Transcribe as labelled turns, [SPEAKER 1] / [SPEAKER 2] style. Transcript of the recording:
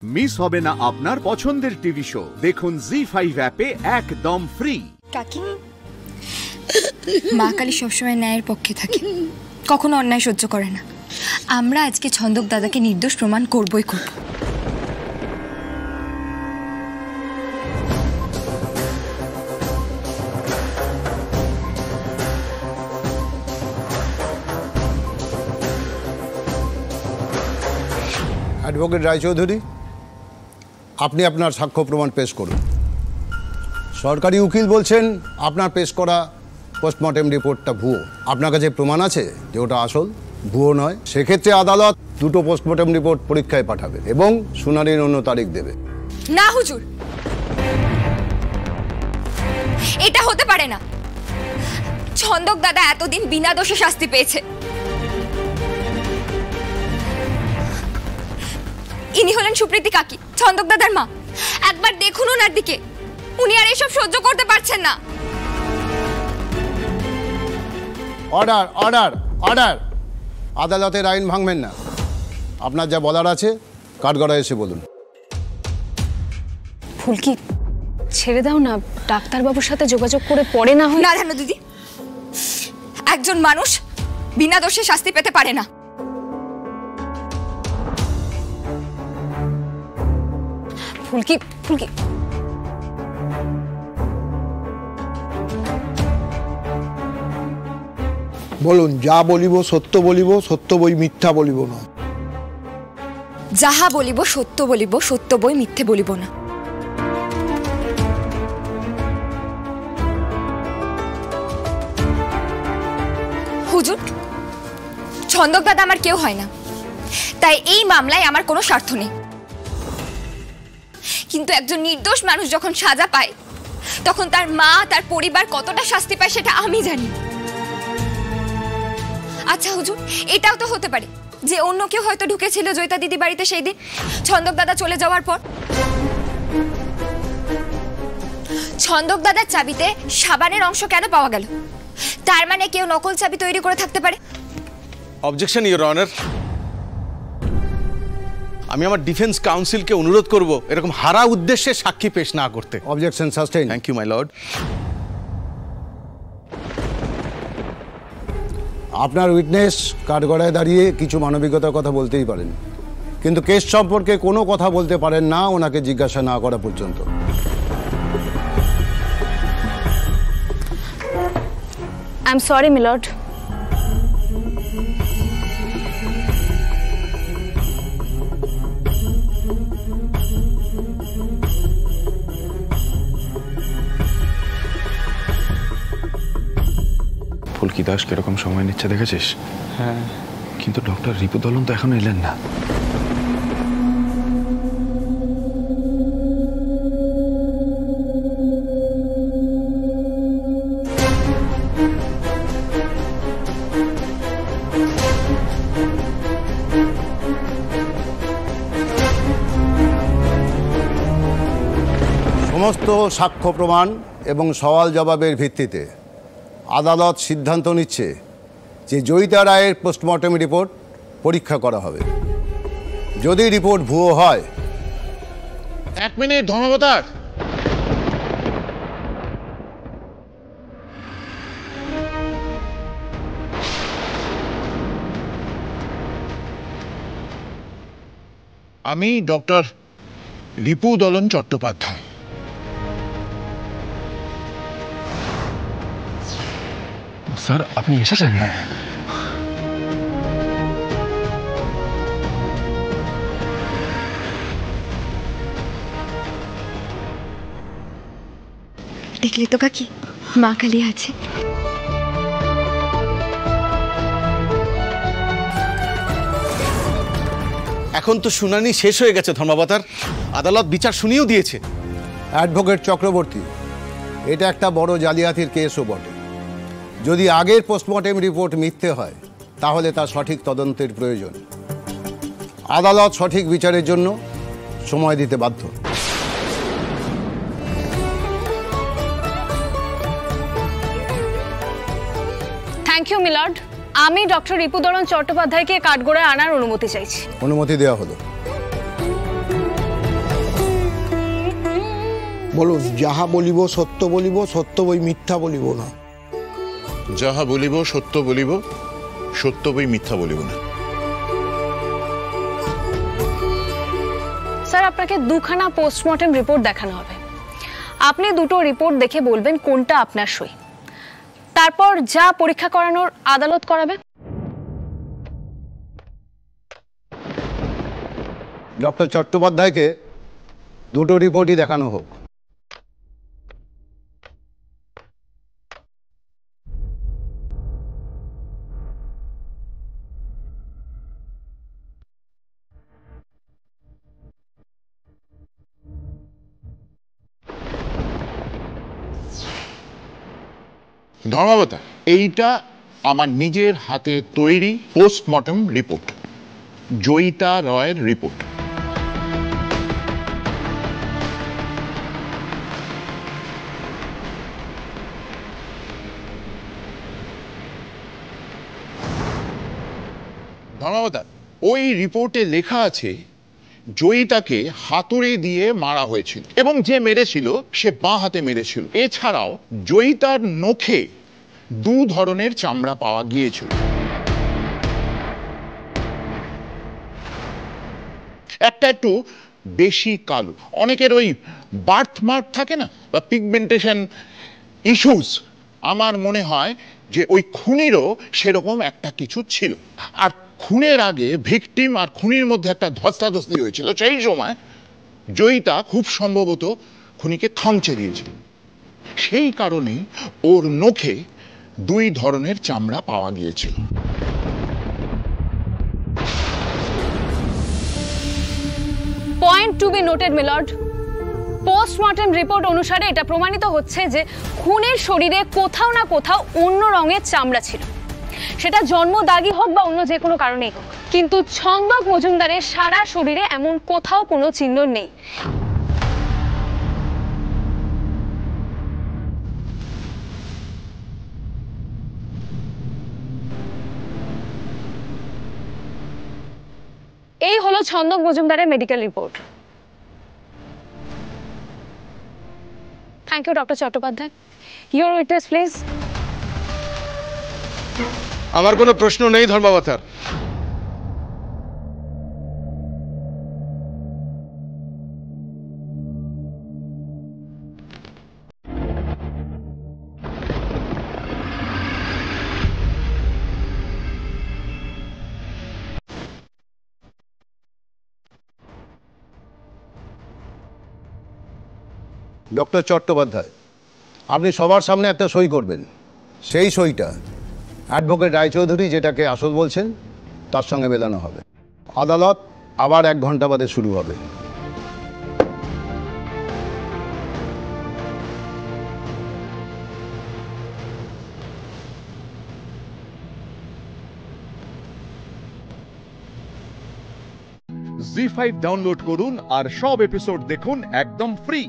[SPEAKER 1] Miss হবে না আপনার পছন্দের টিভি শো। দেখুন জি5 অ্যাপে একদম ফ্রি।
[SPEAKER 2] কাকি, মা কালী সবসময় ন্যায়ের পক্ষে থাকে, কখনো অন্যায় সহ্য করে না। আমরা আজকে ছন্দক দাদাকে নির্দোষ প্রমাণ করবই করব।
[SPEAKER 3] অ্যাডভোকেট রায়চৌধুরী, আপনি আপনার সাক্ষ্য প্রমাণ পেশ করুন। সরকারি উকিল বলছেন আপনার পেশ করা পোস্টমর্টেম রিপোর্টটা ভুয়ো। আপনার কাছে প্রমাণ আছে যে ওটা আসল, ভুয়ো নয়? সেক্ষেত্রে আদালত দুটো পোস্টমর্টেম রিপোর্ট পরীক্ষায় পাঠাবে এবং শুনানির অন্য তারিখ দেবে।
[SPEAKER 2] না হুজুর, এটা হতে পারে না। ছন্দক দাদা এতদিন বিনা দোষে শাস্তি পেয়েছে। ইনি হলেন সুপ্রীতি কাকি, ছন্দক দাদার মা। একবার দেখুন ওনার দিকে, উনি আর এসব সহ্য করতে পারছেন না।
[SPEAKER 3] Order, order, order! আদালতের আইন ভাঙবেন না। আপনার যা বলার আছে কাঠগড়ায় এসে বলুন।
[SPEAKER 4] ফুলকি, ছেড়ে দাও না, ডাক্তারবাবুর সাথে যোগাযোগ করে পরে না হয়।
[SPEAKER 2] না জানো দিদি, একজন মানুষ বিনা দোষে শাস্তি পেতে পারে না।
[SPEAKER 4] ফুলকি, ফুলকি,
[SPEAKER 5] বলুন, যা বলিব সত্য বলিব, সত্য বই মিথ্যা বলিব না।
[SPEAKER 2] যাহা বলিব সত্য বলিব, সত্য বই মিথ্যে বলিব না। হুজুর, ছন্দক দাদা আমার কেউ হয় না, তাই এই মামলায় আমার কোনো স্বার্থ নেই। কিন্তু একজন নির্দোষ মানুষ যখন সাজা পায়, তখন তার মা, তার পরিবার কতটা শাস্তি পায় সেটা আমি জানি। আচ্ছা হুজুর, এটাও তো হতে পারে যে অন্য কেউ হয়তো ঢুকেছিল জয়িতা দিদি বাড়িতে সেই দিন ছন্দক দাদা চলে যাওয়ার পর। ছন্দক দাদার চাবিতে সাবানের অংশ কেন পাওয়া গেল? তার মানে কেউ নকল চাবি তৈরি করে থাকতে পারে।
[SPEAKER 6] Objection your honour. আমি আমার ডিফেন্স কাউন্সিলকে অনুরোধ করব এরকম হারা উদ্দেশ্যে সাক্ষী পেশ না করতে।
[SPEAKER 3] Objection sustain.
[SPEAKER 6] Thank you my lord.
[SPEAKER 3] আপনার উইটনেস কাঠগড়ায় দাঁড়িয়ে কিছু মানবিকতার কথা বলতেই পারেন, কিন্তু কেস সম্পর্কে কোনো কথা বলতে পারেন না ওনাকে জিজ্ঞাসা না করা পর্যন্ত।
[SPEAKER 4] I am sorry milord.
[SPEAKER 7] Phulki Das কিরকম সময় নিচ্ছে দেখেছিস? হ্যাঁ, কিন্তু ডক্টর রিপু দলন তো এখনো এলেন না।
[SPEAKER 3] সমস্ত সাক্ষ্য প্রমাণ এবং সওয়াল জবাবের ভিত্তিতে আদালত সিদ্ধান্ত নিচ্ছে যে জয়িতা রায়ের পোস্টমর্টেম রিপোর্ট পরীক্ষা করা হবে। যদি রিপোর্ট ভুয়ো হয়।
[SPEAKER 8] এক মিনিট ধর্মবতার, আমি ডক্টর রিপু দলন চট্টোপাধ্যায়।
[SPEAKER 7] স্যার, আপনি এসেছেন?
[SPEAKER 2] দেখলি তো কাকি, মা কালী আছে।
[SPEAKER 6] এখন তো শুনানি শেষ হয়ে গেছে ধর্মাবতার, আদালত বিচার শুনিয়েও দিয়েছে।
[SPEAKER 3] অ্যাডভোকেট চক্রবর্তী, এটা একটা বড় জালিয়াতির কেসও বটে। যদি আগের পোস্টমর্টেম রিপোর্ট মিথ্যে হয় তাহলে তার সঠিক তদন্তের প্রয়োজন। আদালত সঠিক বিচারের জন্য সময় দিতে বাধ্য।
[SPEAKER 4] Thank you milord. আমি ডক্টর রিপুদরণ চট্টোপাধ্যায়কে কাঠগড়ায় আনার অনুমতি চাইছি।
[SPEAKER 3] অনুমতি দেওয়া হলো।
[SPEAKER 5] বলুন, যাহা বলিব সত্য বলিব, সত্য বই মিথ্যা বলিব না।
[SPEAKER 8] যাহা বলিব সত্য বলিব, সত্য বই মিথ্যা বলিব না।
[SPEAKER 4] স্যার, আপনাকে দুখানা পোস্টমর্টেম রিপোর্ট দেখানো হবে। আপনি দুটো রিপোর্ট দেখে বলবেন কোনটা আপনার সই। তারপর যা পরীক্ষা করানোর আদালত করাবে।
[SPEAKER 3] ডক্টর চট্টোপাধ্যায়কে দুটো রিপোর্টই দেখানো হোক।
[SPEAKER 8] ধর্মাবতা, এইটা আমার নিজের হাতে তৈরি পোস্টমর্টম রিপোর্ট, জয়িতা রয়ের রিপোর্ট। ধর্মাবতা, ওই রিপোর্টে লেখা আছে জয়িতাকে হাতুড়ি দিয়ে মারা হয়েছিল এবং যে মেরেছিল সে বাঁ হাতে মেরেছিল। এছাড়াও জয়িতার নখে 2 ধরনের চামড়া পাওয়া গিয়েছিল। একটা একটু বেশি কালো, অনেকের ওই বার্থ মার্ক থাকে না, বা পিগমেন্টেশন ইস্যুস। আমার মনে হয় যে ওই খুনিরও সেরকম একটা কিছু ছিল। আর খুনের আগে ভিকটিম আর খুনির মধ্যে একটা ধস্তাধস্তি হয়েছিল। সেই সময় জয়িতা খুব সম্ভবত খুনিকে থমচে দিয়েছিল। সেই কারণেই ওর নখে 2 ধরনের চামড়া পাওয়া গিয়েছিল।
[SPEAKER 4] Point to be noted milord, postmortem report অনুসারে এটা প্রমাণিত হচ্ছে যে খুনের শরীরে কোথাও না কোথাও অন্য রঙের চামড়া ছিল। সেটা জন্মদাগী হোক বা অন্য যে কোনো কারণেই হোক, কিন্তু ছন্দক মজুমদারের সারা শরীরে এমন কোথাও কোনো চিহ্ন নেই। এই হলো ছন্দক মজুমদারের medical report. Thank you doctor Chattopadhyay. Your witness please.
[SPEAKER 6] আমার কোনো প্রশ্ন নেই ধর্মাবতার।
[SPEAKER 3] ডক্টর চট্টোপাধ্যায়, আপনি সবার সামনে একটা সই করবেন। সেই সইটা অ্যাডভোকেট রায়চৌধুরী যেটাকে আসল বলছেন তার সঙ্গে মেলানো হবে। আদালত আবার 1 ঘন্টা বাদে শুরু হবে।
[SPEAKER 1] জি5 ডাউনলোড করুন আর সব এপিসোড দেখুন একদম ফ্রি।